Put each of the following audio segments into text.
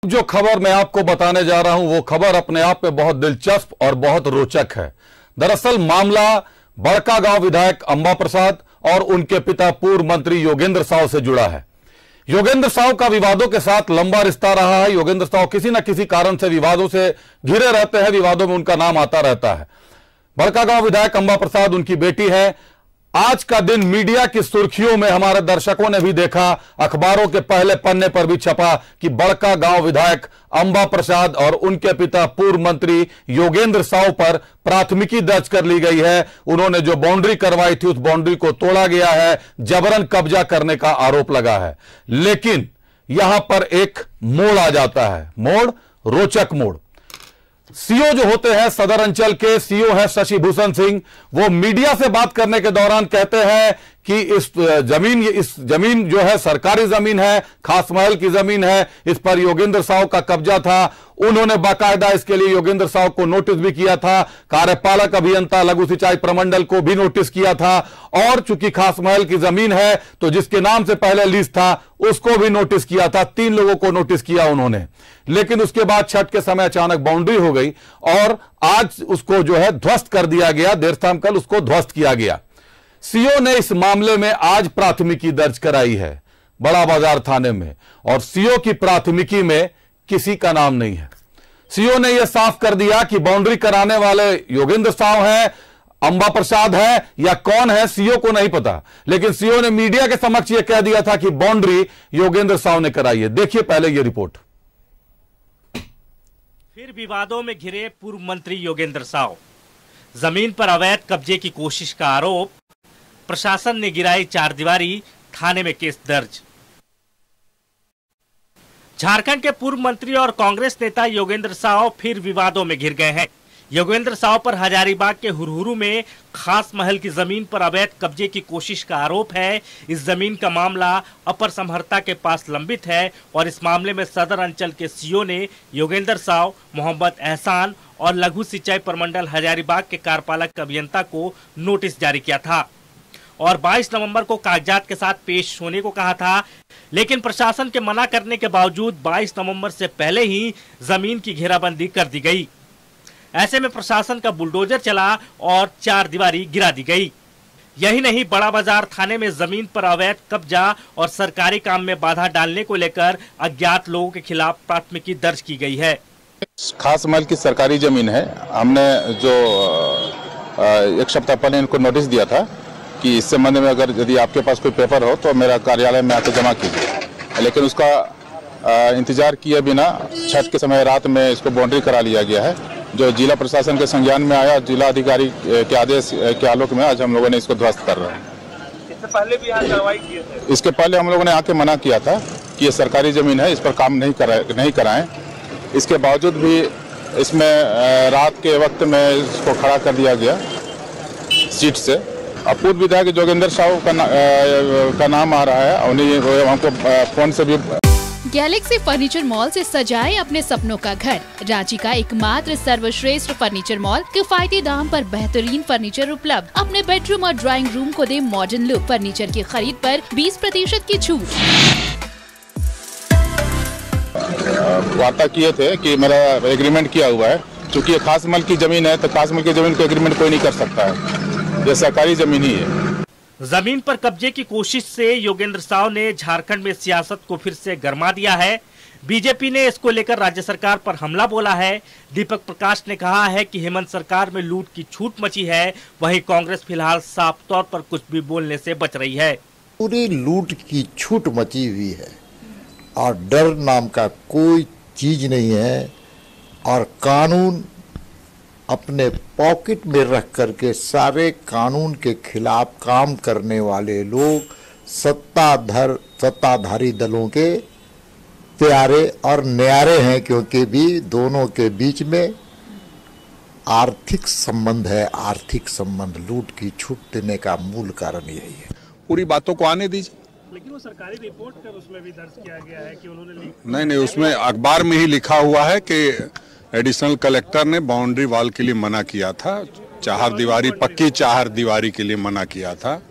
जो खबर मैं आपको बताने जा रहा हूं वो खबर अपने आप में बहुत दिलचस्प और बहुत रोचक है। दरअसल मामला बड़कागांव विधायक अंबा प्रसाद और उनके पिता पूर्व मंत्री योगेंद्र साव से जुड़ा है। योगेंद्र साव का विवादों के साथ लंबा रिश्ता रहा है। योगेंद्र साव किसी न किसी कारण से विवादों से घिरे रहते हैं, विवादों में उनका नाम आता रहता है। बड़कागांव विधायक अंबा प्रसाद उनकी बेटी है। आज का दिन मीडिया की सुर्खियों में हमारे दर्शकों ने भी देखा, अखबारों के पहले पन्ने पर भी छपा कि बड़कागांव विधायक अंबा प्रसाद और उनके पिता पूर्व मंत्री योगेंद्र साव पर प्राथमिकी दर्ज कर ली गई है। उन्होंने जो बाउंड्री करवाई थी उस बाउंड्री को तोड़ा गया है, जबरन कब्जा करने का आरोप लगा है। लेकिन यहां पर एक मोड़ आ जाता है, मोड़, रोचक मोड़। सीओ जो होते हैं सदर अंचल के, सीओ है शशि भूषण सिंह, वो मीडिया से बात करने के दौरान कहते हैं कि इस जमीन जो है सरकारी जमीन है, खास महल की जमीन है, इस पर योगेंद्र साव का कब्जा था। उन्होंने बाकायदा इसके लिए योगेंद्र साव को नोटिस भी किया था, कार्यपालक अभियंता लघु सिंचाई प्रमंडल को भी नोटिस किया था, और चूंकि खास महल की जमीन है तो जिसके नाम से पहले लीज था उसको भी नोटिस किया था। 3 लोगों को नोटिस किया उन्होंने। लेकिन उसके बाद छठ के समय अचानक बाउंड्री हो गई और आज उसको जो है ध्वस्त कर दिया गया। देर शाम कल उसको ध्वस्त किया गया। सीओ ने इस मामले में आज प्राथमिकी दर्ज कराई है बड़ा बाजार थाने में, और सीओ की प्राथमिकी में किसी का नाम नहीं है। सीओ ने यह साफ कर दिया कि बाउंड्री कराने वाले योगेंद्र साव हैं, अंबा प्रसाद है या कौन है, सीओ को नहीं पता। लेकिन सीओ ने मीडिया के समक्ष यह कह दिया था कि बाउंड्री योगेंद्र साव ने कराई है। देखिए पहले यह रिपोर्ट। फिर विवादों में घिरे पूर्व मंत्री योगेंद्र साव, जमीन पर अवैध कब्जे की कोशिश का आरोप, प्रशासन ने गिराई चारदीवारी, थाने में केस दर्ज। झारखंड के पूर्व मंत्री और कांग्रेस नेता योगेंद्र साव फिर विवादों में घिर गए हैं। योगेंद्र साव पर हजारीबाग के हुरहुरू में खास महल की जमीन पर अवैध कब्जे की कोशिश का आरोप है। इस जमीन का मामला अपर समहर्ता के पास लंबित है और इस मामले में सदर अंचल के सीओ ने योगेंद्र साव, मोहम्मद एहसान और लघु सिंचाई प्रमंडल हजारीबाग के कार्यपालक अभियंता को नोटिस जारी किया था और 22 नवंबर को कागजात के साथ पेश होने को कहा था। लेकिन प्रशासन के मना करने के बावजूद 22 नवंबर से पहले ही जमीन की घेराबंदी कर दी गई। ऐसे में प्रशासन का बुलडोजर चला और चारदीवारी गिरा दी गई। यही नहीं, बड़ा बाजार थाने में जमीन पर अवैध कब्जा और सरकारी काम में बाधा डालने को लेकर अज्ञात लोगों के खिलाफ प्राथमिकी दर्ज की गई है। खास महल की सरकारी जमीन है। हमने जो 1 सप्ताह पहले इनको नोटिस दिया था कि इस संबंध में अगर यदि आपके पास कोई पेपर हो तो मेरा कार्यालय में आकर जमा कीजिए। लेकिन उसका इंतजार किए बिना छठ के समय रात में इसको बाउंड्री करा लिया गया है, जो जिला प्रशासन के संज्ञान में आया। जिला अधिकारी के आदेश के आलोक में आज हम लोगों ने इसको ध्वस्त कर रहे हैं। इससे पहले भी यहाँ कार्रवाई किए थे? इसके पहले हम लोगों ने आके मना किया था कि ये सरकारी जमीन है, इस पर काम नहीं कराएं। इसके बावजूद भी इसमें रात के वक्त में इसको खड़ा कर दिया गया सीट से। पूर्व विधायक योगेंद्र साव का नाम आ रहा है, उन्हें हमको फोन से भी। गैलेक्सी फर्नीचर मॉल से सजाए अपने सपनों का घर। रांची का एकमात्र सर्वश्रेष्ठ फर्नीचर मॉल, किफायती दाम पर बेहतरीन फर्नीचर उपलब्ध। अपने बेडरूम और ड्राइंग रूम को दे मॉडर्न लुक। फर्नीचर की खरीद पर 20% की छूट। वार्ता किए थे कि मेरा एग्रीमेंट किया हुआ है, क्योंकि ये खास महल की जमीन है तो खास महल की जमीन को एग्रीमेंट कोई नहीं कर सकता है, ये सरकारी जमीन ही है। जमीन पर कब्जे की कोशिश से योगेंद्र साव ने झारखंड में सियासत को फिर से गरमा दिया है। बीजेपी ने इसको लेकर राज्य सरकार पर हमला बोला है। दीपक प्रकाश ने कहा है कि हेमंत सरकार में लूट की छूट मची है, वहीं कांग्रेस फिलहाल साफ तौर पर कुछ भी बोलने से बच रही है। पूरी लूट की छूट मची हुई है और डर नाम का कोई चीज नहीं है, और कानून अपने पॉकेट में रख करके सारे कानून के खिलाफ काम करने वाले लोग सत्ताधारी दलों के प्यारे और न्यारे हैं, क्योंकि भी दोनों के बीच में आर्थिक संबंध है। आर्थिक संबंध, लूट की छूट देने का मूल कारण यही है। पूरी बातों को आने दीजिए। लेकिन वो सरकारी रिपोर्ट कर उसमें भी दर्ज किया गया है कि उन्होंने नहीं, उसमें अखबार में ही लिखा हुआ है कि एडिशनल कलेक्टर ने बाउंड्री वॉल के लिए मना किया था, चारदीवारी, पक्की चारदीवारी के लिए मना किया था।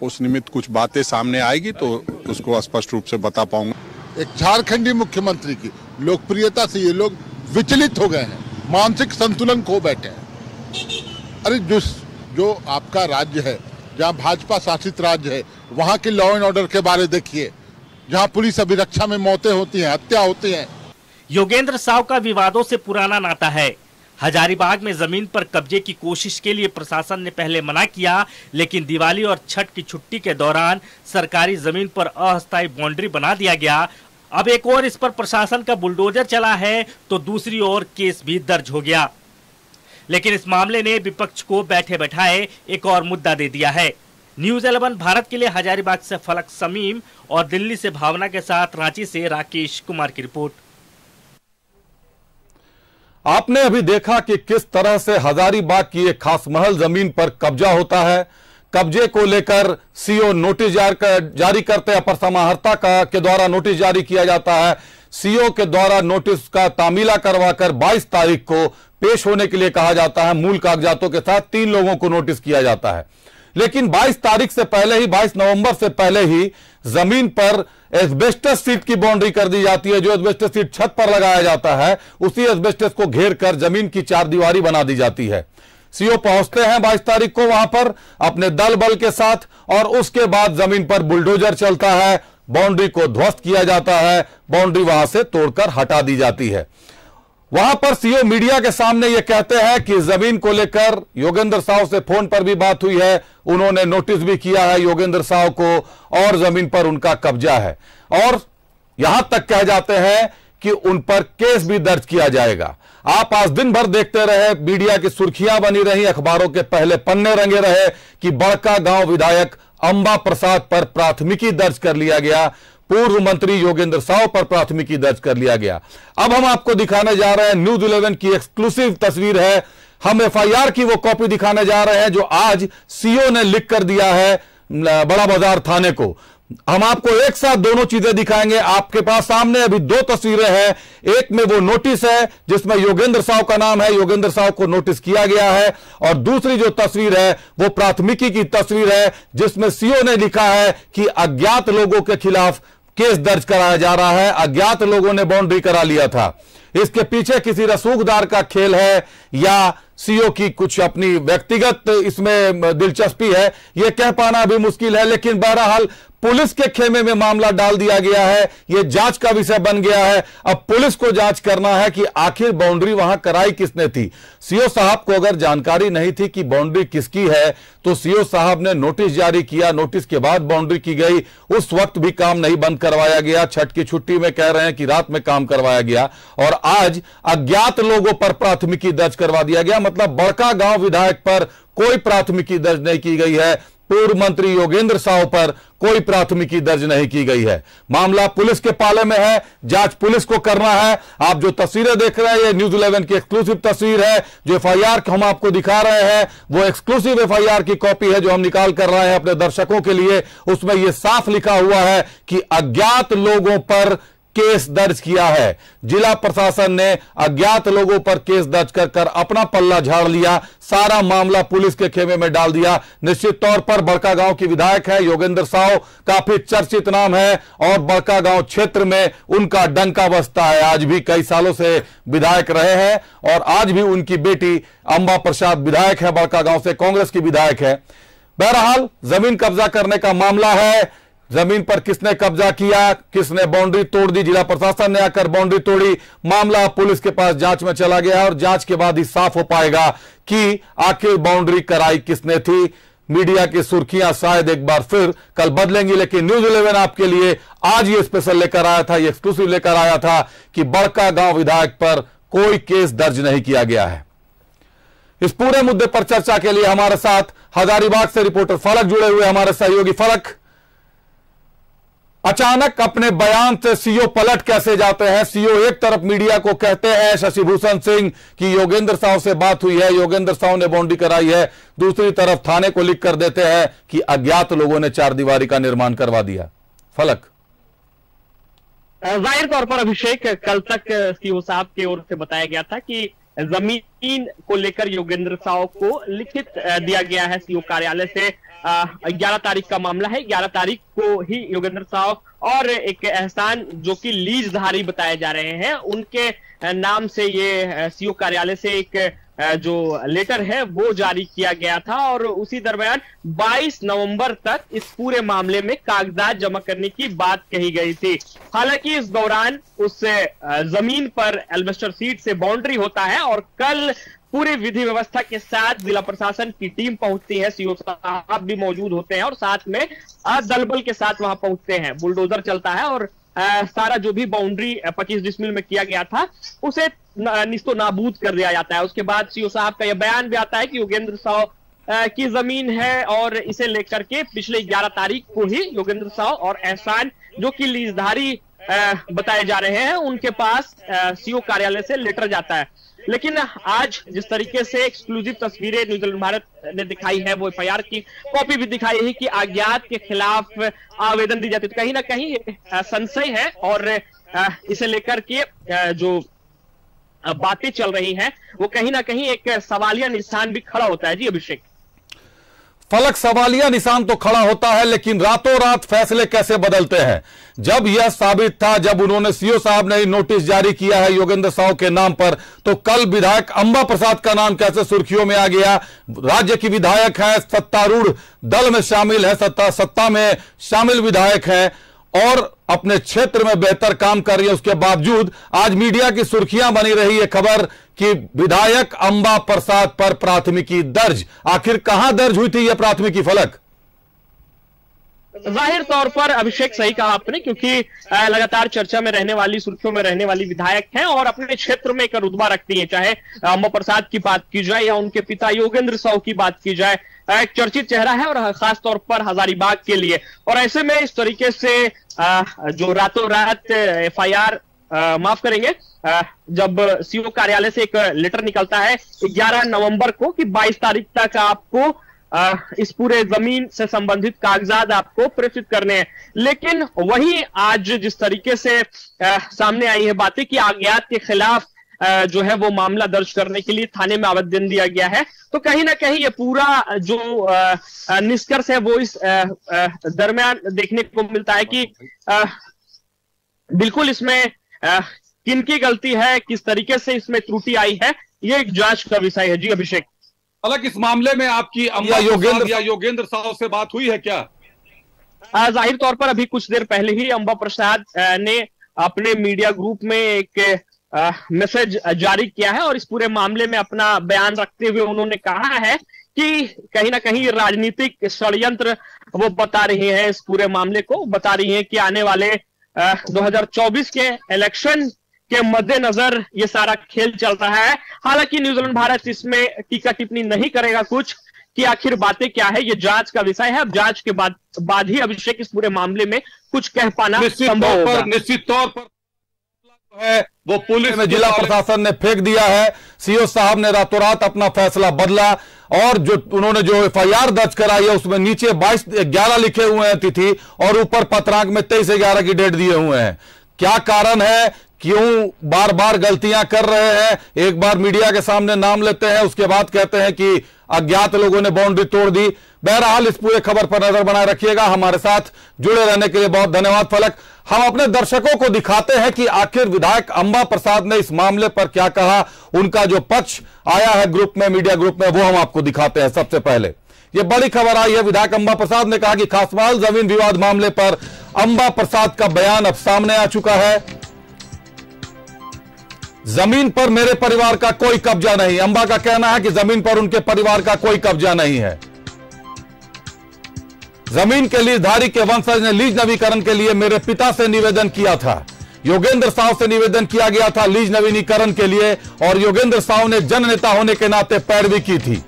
उस निमित्त कुछ बातें सामने आएगी तो उसको स्पष्ट रूप से बता पाऊंगा। एक झारखंडी मुख्यमंत्री की लोकप्रियता से ये लोग विचलित हो गए हैं, मानसिक संतुलन खो बैठे हैं। अरे जो आपका राज्य है, जहां भाजपा शासित राज्य है, वहां के लॉ एंड ऑर्डर के बारे देखिए, जहां पुलिस अभिरक्षा में मौतें होती हैं, हत्या होती है। योगेंद्र साव का विवादों से पुराना नाता है। हजारीबाग में जमीन पर कब्जे की कोशिश के लिए प्रशासन ने पहले मना किया, लेकिन दिवाली और छठ की छुट्टी के दौरान सरकारी जमीन पर अस्थायी बाउंड्री बना दिया गया। अब एक और इस पर प्रशासन का बुलडोजर चला है तो दूसरी ओर केस भी दर्ज हो गया। लेकिन इस मामले ने विपक्ष को बैठे बैठाए एक और मुद्दा दे दिया है। न्यूज़ 11 भारत के लिए हजारीबाग से फलक समीम और दिल्ली से भावना के साथ रांची से राकेश कुमार की रिपोर्ट। आपने अभी देखा कि किस तरह से हजारीबाग की एक खास महल जमीन पर कब्जा होता है। कब्जे को लेकर सीओ नोटिस जारी करते हैं, अपर समाहर्ता के द्वारा नोटिस जारी किया जाता है। सीओ के द्वारा नोटिस का तामीला करवाकर 22 तारीख को पेश होने के लिए कहा जाता है। मूल कागजातों के साथ 3 लोगों को नोटिस किया जाता है, लेकिन 22 तारीख से पहले ही, 22 नवंबर से पहले ही जमीन पर एस्बेस्टस सीट की बाउंड्री कर दी जाती है। जो एस्बेस्टस सीट छत पर लगाया जाता है, उसी एस्बेस्टस को घेर कर जमीन की 4 दीवारी बना दी जाती है। सीओ पहुंचते हैं 22 तारीख को वहां पर अपने दल बल के साथ, और उसके बाद जमीन पर बुलडोजर चलता है, बाउंड्री को ध्वस्त किया जाता है, बाउंड्री वहां से तोड़कर हटा दी जाती है। वहां पर सीओ मीडिया के सामने यह कहते हैं कि जमीन को लेकर योगेंद्र साव से फोन पर भी बात हुई है, उन्होंने नोटिस भी किया है योगेंद्र साव को, और जमीन पर उनका कब्जा है, और यहां तक कह जाते हैं कि उन पर केस भी दर्ज किया जाएगा। आप आज दिन भर देखते रहे, मीडिया की सुर्खियां बनी रही, अखबारों के पहले पन्ने रंगे रहे कि बड़कागांव विधायक अंबा प्रसाद पर प्राथमिकी दर्ज कर लिया गया, पूर्व मंत्री योगेंद्र साव पर प्राथमिकी दर्ज कर लिया गया। अब हम आपको दिखाने जा रहे हैं, न्यूज़ 11 की एक्सक्लूसिव तस्वीर है। हम एफआईआर की वो कॉपी दिखाने जा रहे हैं जो आज सीओ ने लिख कर दिया है बड़ा बाजार थाने को। हम आपको एक साथ दोनों चीजें दिखाएंगे। आपके पास सामने अभी 2 तस्वीरें हैं। एक में वो नोटिस है जिसमें योगेंद्र साव का नाम है, योगेंद्र साव को नोटिस किया गया है, और दूसरी जो तस्वीर है वो प्राथमिकी की तस्वीर है जिसमें सीओ ने लिखा है कि अज्ञात लोगों के खिलाफ केस दर्ज कराया जा रहा है, अज्ञात लोगों ने बाउंड्री करा लिया था। इसके पीछे किसी रसूखदार का खेल है या सीओ की कुछ अपनी व्यक्तिगत इसमें दिलचस्पी है, यह कह पाना भी मुश्किल है। लेकिन बहरहाल पुलिस के खेमे में मामला डाल दिया गया है, यह जांच का विषय बन गया है। अब पुलिस को जांच करना है कि आखिर बाउंड्री वहां कराई किसने थी। सीओ साहब को अगर जानकारी नहीं थी कि बाउंड्री किसकी है तो सीओ साहब ने नोटिस जारी किया, नोटिस के बाद बाउंड्री की गई। उस वक्त भी काम नहीं बंद करवाया गया, छठ की छुट्टी में कह रहे हैं कि रात में काम करवाया गया, और आज अज्ञात लोगों पर प्राथमिकी दर्ज करवा दिया गया। मतलब बड़कागांव विधायक पर कोई प्राथमिकी दर्ज नहीं की गई है, पूर्व मंत्री योगेंद्र साव पर कोई प्राथमिकी दर्ज नहीं की गई है। मामला पुलिस के पाले में है, जांच पुलिस को करना है। आप जो तस्वीरें देख रहे हैं ये न्यूज़ 11 की एक्सक्लूसिव तस्वीर है। जो एफआईआर हम आपको दिखा रहे हैं वो एक्सक्लूसिव एफआईआर की कॉपी है जो हम निकाल कर रहे हैं अपने दर्शकों के लिए। उसमें यह साफ लिखा हुआ है कि अज्ञात लोगों पर केस दर्ज किया है। जिला प्रशासन ने अज्ञात लोगों पर केस दर्ज कर अपना पल्ला झाड़ लिया, सारा मामला पुलिस के खेमे में डाल दिया। निश्चित तौर पर बड़कागांव की विधायक है योगेंद्र साव, काफी चर्चित नाम है और बड़कागांव क्षेत्र में उनका डंका बजता है। आज भी कई सालों से विधायक रहे हैं और आज भी उनकी बेटी अंबा प्रसाद विधायक है, बड़कागांव से कांग्रेस की विधायक है। बहरहाल जमीन कब्जा करने का मामला है। जमीन पर किसने कब्जा किया, किसने बाउंड्री तोड़ दी, जिला प्रशासन ने आकर बाउंड्री तोड़ी, मामला पुलिस के पास जांच में चला गया और जांच के बाद ही साफ हो पाएगा कि आखिर बाउंड्री कराई किसने थी। मीडिया की सुर्खियां शायद एक बार फिर कल बदलेंगी, लेकिन न्यूज़ 11 आपके लिए आज ये स्पेशल लेकर आया था, ये एक्सक्लूसिव लेकर आया था कि बड़कागांव विधायक पर कोई केस दर्ज नहीं किया गया है। इस पूरे मुद्दे पर चर्चा के लिए हमारे साथ हजारीबाग से रिपोर्टर फलक जुड़े हुए, हमारे सहयोगी फलक, अचानक अपने बयान से सीओ पलट कैसे जाते हैं? सीओ एक तरफ मीडिया को कहते हैं शशिभूषण सिंह कि योगेंद्र साव से बात हुई है, योगेंद्र साव ने बाउंड्री कराई है, दूसरी तरफ थाने को लिख कर देते हैं कि अज्ञात लोगों ने 4 दीवारी का निर्माण करवा दिया। फलक, जाहिर तौर पर अभिषेक, कल तक सीओ साहब की ओर से बताया गया था कि जमीन को लेकर योगेंद्र साव को लिखित दिया गया है सीओ कार्यालय से। 11 तारीख का मामला है। 11 तारीख को ही योगेंद्र साव और एक एहसान जो कि लीजधारी बताए जा रहे हैं, उनके नाम से ये सीओ कार्यालय से एक जो लेटर है वो जारी किया गया था और उसी दरमियान 22 नवंबर तक इस पूरे मामले में कागजात जमा करने की बात कही गई थी। हालांकि इस दौरान उस जमीन पर एल्वेस्टर सीट से बाउंड्री होता है और कल पूरी विधि व्यवस्था के साथ जिला प्रशासन की टीम पहुंचती है, सीओ साहब भी मौजूद होते हैं और साथ में दलबल के साथ वहां पहुंचते हैं। बुलडोजर चलता है और सारा जो भी बाउंड्री 25 डिसमिल में किया गया था उसे निस्तो नाबूद कर दिया जाता है। उसके बाद सीओ साहब का यह बयान भी आता है कि योगेंद्र साव की जमीन है और इसे लेकर के पिछले 11 तारीख को ही योगेंद्र साव और एहसान जो कि लीजधारी बताए जा रहे हैं उनके पास सीओ कार्यालय से लेटर जाता है। लेकिन आज जिस तरीके से एक्सक्लूसिव तस्वीरें न्यूजीलैंड भारत ने दिखाई है, वो एफआईआर की कॉपी भी दिखाई है कि अज्ञात के खिलाफ आवेदन दी जाती है, तो कहीं ना कहीं संशय है और इसे लेकर के जो बातें चल रही हैं वो कहीं ना कहीं एक सवालिया निशान भी खड़ा होता है। जी अभिषेक। फलक, सवालिया निशान तो खड़ा होता है, लेकिन रातों रात फैसले कैसे बदलते हैं। जब यह साबित था, जब उन्होंने सीओ साहब ने नोटिस जारी किया है योगेंद्र साव के नाम पर, तो कल विधायक अंबा प्रसाद का नाम कैसे सुर्खियों में आ गया। राज्य की विधायक है, सत्तारूढ़ दल में शामिल है, सत्ता में शामिल विधायक है और अपने क्षेत्र में बेहतर काम कर रही है, उसके बावजूद आज मीडिया की सुर्खियां बनी रही है खबर कि विधायक अंबा प्रसाद पर प्राथमिकी दर्ज। आखिर कहां दर्ज हुई थी यह प्राथमिकी फलक? जाहिर तौर पर अभिषेक सही कहा आपने, क्योंकि लगातार चर्चा में रहने वाली, सुर्खियों में रहने वाली विधायक हैं और अपने क्षेत्र में एक रुतबा रखती हैं। चाहे अंबा प्रसाद की बात की जाए या उनके पिता योगेंद्र साव की बात की जाए, एक चर्चित चेहरा है और खास तौर पर हजारीबाग के लिए। और ऐसे में इस तरीके से जो रातों रात एफआईआर माफ करेंगे, जब सीओ कार्यालय से एक लेटर निकलता है 11 नवंबर को कि 22 तारीख तक आपको इस पूरे जमीन से संबंधित कागजात आपको प्रेषित करने हैं, लेकिन वही आज जिस तरीके से सामने आई है बातें कि अज्ञात के खिलाफ जो है वो मामला दर्ज करने के लिए थाने में आवेदन दिया गया है, तो कहीं ना कहीं ये पूरा जो निष्कर्ष है वो इस दरमियान देखने को मिलता है कि बिल्कुल इसमें किनकी गलती है, किस तरीके से इसमें त्रुटि आई है, ये एक जांच का विषय है। जी अभिषेक। हालांकि इस मामले में आपकी योगेंद्र साव से बात हुई है क्या? जाहिर तौर पर अभी कुछ देर पहले ही अंबा प्रसाद ने अपने मीडिया ग्रुप में एक मैसेज जारी किया है और इस पूरे मामले में अपना बयान रखते हुए उन्होंने कहा है कि कहीं ना कहीं राजनीतिक षड्यंत्र वो बता रही है, इस पूरे मामले को बता रही है कि आने वाले 2024 के इलेक्शन के मद्देनजर ये सारा खेल चल रहा है। हालांकि न्यूजीलैंड भारत इसमें टीका टिप्पणी नहीं करेगा कुछ कि आखिर बातें क्या है, ये जांच का विषय है। अब जांच के बाद ही अभिषेक इस पूरे मामले में कुछ कह पाना संभव होगा। निश्चित तौर पर है वो पुलिस में जिला प्रशासन ने फेंक दिया है। सीओ साहब ने रातों रात अपना फैसला बदला और जो उन्होंने जो एफआईआर दर्ज कराई है उसमें नीचे 22/11 लिखे हुए हैं तिथि और ऊपर पत्रांक में 23/11 की डेट दिए हुए हैं। क्या कारण है, क्यों बार बार गलतियां कर रहे हैं? एक बार मीडिया के सामने नाम लेते हैं, उसके बाद कहते हैं कि अज्ञात लोगों ने बाउंड्री तोड़ दी। बहरहाल इस पूरे खबर पर नजर बनाए रखिएगा। हमारे साथ जुड़े रहने के लिए बहुत धन्यवाद फलक। हम अपने दर्शकों को दिखाते हैं कि आखिर विधायक अंबा प्रसाद ने इस मामले पर क्या कहा, उनका जो पक्ष आया है ग्रुप में, मीडिया ग्रुप में, वो हम आपको दिखाते हैं। सबसे पहले ये बड़ी खबर आई है, विधायक अंबा प्रसाद ने कहा कि खासमाल जमीन विवाद मामले पर अंबा प्रसाद का बयान अब सामने आ चुका है। जमीन पर मेरे परिवार का कोई कब्जा नहीं। अंबा का कहना है कि जमीन पर उनके परिवार का कोई कब्जा नहीं है। जमीन के लीजधारी के वंशज ने लीज नवीकरण के लिए मेरे पिता से निवेदन किया था। योगेंद्र साव से निवेदन किया गया था लीज नवीनीकरण के लिए और योगेंद्र साव ने जननेता होने के नाते पैरवी की थी।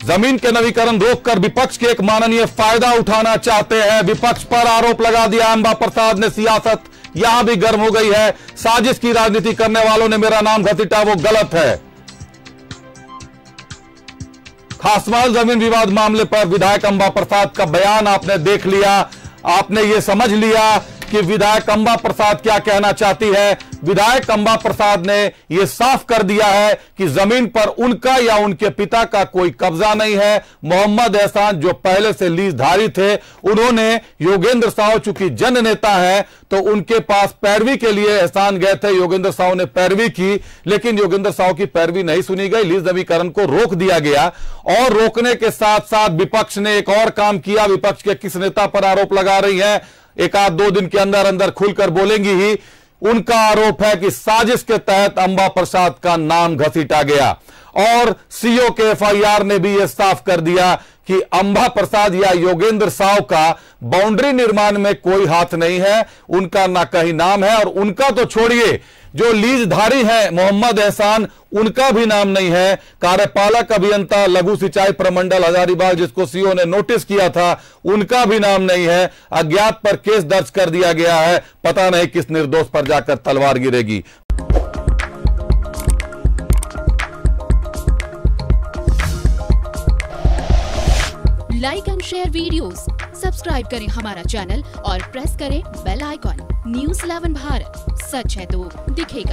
जमीन के नवीकरण रोककर विपक्ष के एक माननीय फायदा उठाना चाहते हैं। विपक्ष पर आरोप लगा दिया अंबा प्रसाद ने। सियासत यहां भी गर्म हो गई है। साजिश की राजनीति करने वालों ने मेरा नाम घसीटा, वो गलत है। खासमाल जमीन विवाद मामले पर विधायक अंबा प्रसाद का बयान आपने देख लिया। आपने ये समझ लिया कि विधायक अंबा प्रसाद क्या कहना चाहती है। विधायक अंबा प्रसाद ने यह साफ कर दिया है कि जमीन पर उनका या उनके पिता का कोई कब्जा नहीं है। मोहम्मद एहसान जो पहले से लीजधारी थे, उन्होंने योगेंद्र साहू चूंकि जन नेता है तो उनके पास पैरवी के लिए एहसान गए थे। योगेंद्र साहू ने पैरवी की, लेकिन योगेंद्र साहू की पैरवी नहीं सुनी गई। लीज नवीकरण को रोक दिया गया और रोकने के साथ साथ विपक्ष ने एक और काम किया। विपक्ष के किस नेता पर आरोप लगा रही है, एक आध दो दिन के अंदर अंदर खुलकर बोलेंगी ही। उनका आरोप है कि साजिश के तहत अंबा प्रसाद का नाम घसीटा गया और सीओ के एफआईआर ने भी यह साफ कर दिया कि अंबा प्रसाद या योगेंद्र साहू का बाउंड्री निर्माण में कोई हाथ नहीं है, उनका ना कहीं नाम है। और उनका तो छोड़िए, जो लीजधारी है मोहम्मद एहसान, उनका भी नाम नहीं है। कार्यपालक अभियंता लघु सिंचाई प्रमंडल हजारीबाग जिसको सीओ ने नोटिस किया था, उनका भी नाम नहीं है। अज्ञात पर केस दर्ज कर दिया गया है। पता नहीं किस निर्दोष पर जाकर तलवार गिरेगी। Like and share videos, subscribe करें हमारा चैनल और प्रेस करें बेल आइकॉन। News 11 भारत, सच है तो दिखेगा।